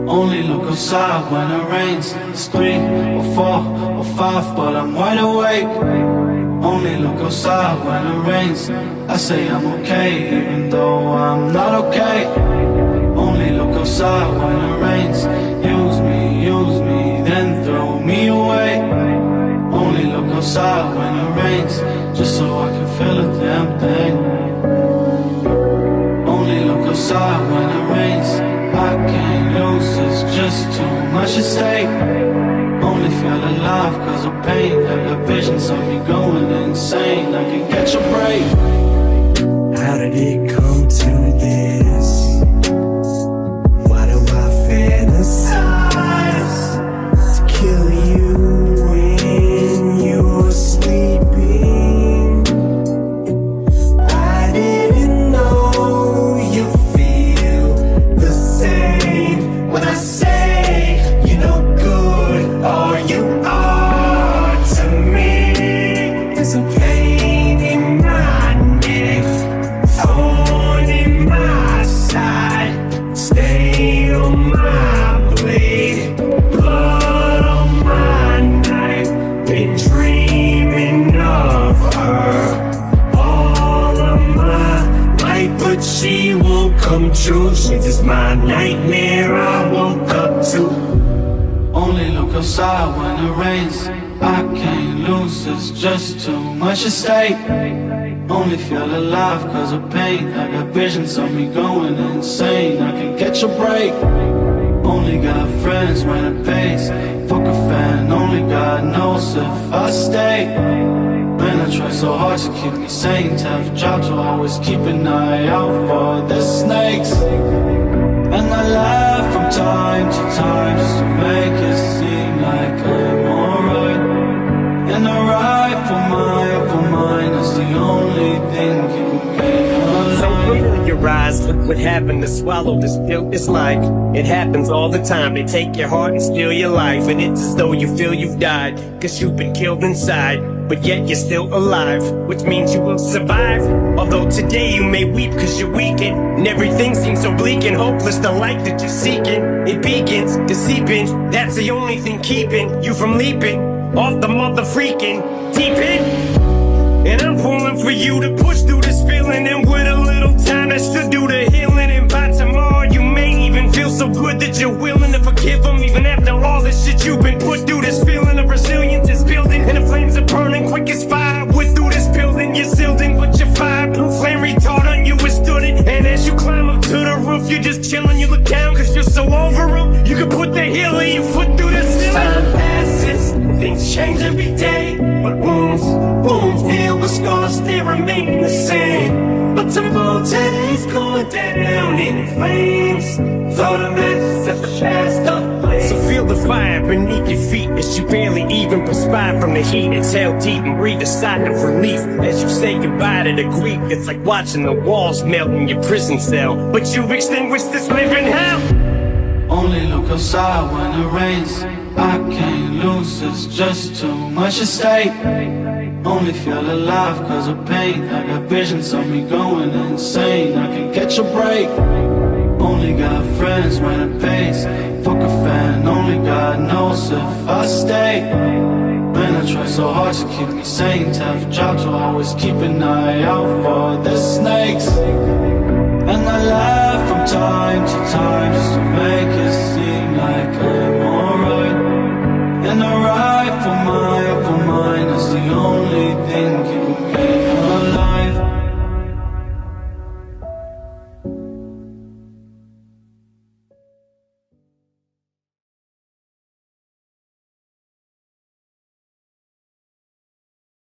Only look outside when it rains. It's 3 or 4 or 5, but I'm wide awake. Only look outside when it rains. I say I'm okay, even though I'm not okay. Only look outside when it rains. Use me, then throw me away. Only look outside when it rains, just so I can feel a damn thing. Only look outside when it rains. I can't lose, it's just too much at stake. Only feel alive cause of pain. I got visions of me going insane. I can catch a break. How did it come to this? Why do I fantasize to kill you when you're sleeping? I didn't know you feel the same when I say you're no good, all you are to me. There's a pain in my neck, thorn in my side, stain on my blade, blood on my knife. Been dreaming of her all of my life, but she won't come true. She's just my nightmare I woke up to. Only look outside when it rains. I can't lose, it's just too much at stake. Only feel alive cause of pain. I got visions of me going insane. I can catch a break. Only got friends when it pays. Fuck a fan, only God knows if I stay. Man, I try so hard to keep me sane. Tough job to always keep an eye out for the snakes. And I laugh from time to time just to make it seem like I'm alright. And I ride for mine is the only thing keeping me So alive. familiarize with what happened to swallow this pill. It's like it happens all the time. They take your heart and steal your life, and it's as though you feel you've died, cause you've been killed inside, but yet you're still alive, which means you will survive. Although today you may weep cause you're weakened, and everything seems so bleak and hopeless. The light that you're seeking, it begins to seep in. That's the only thing keeping you from leaping off the mother freaking deep end. And I'm pulling for you to push through this feeling, and with a little time that's to do the healing. And by tomorrow you may even feel so good that you're willing to forgive them, even after all the shit you've been put through. This feeling of resilience is building, and the flames are burning quick as fire. With through this building you're sealed in, but your fireproof flame retard on you withstood it. And as you climb up to the roof, you're just chilling. You look down cause you're so over them. You can put the heel of your foot through the ceiling. Time passes, things change every day, but wounds heal with scars, they remain the same. But tomorrow today's going down in flames. Throw the matches at the past aflame. So feel the fire beneath your feet as you barely even perspire from the heat. Exhale deep and breathe a sigh of relief as you say goodbye to the grief. It's like watching the walls melt in your prison cell, but you extinguish this living hell. Only look outside when it rains. I can't lose, it's just too much at stake. Only feel alive cause of pain. I got visions of me going insane. I can catch a break. Only got friends when it pays. Fuck a fan, only God knows if I stay. Man, I try so hard to keep me sane. Tough job to always keep an eye out for the snakes. And I laugh from time to time just to make it seem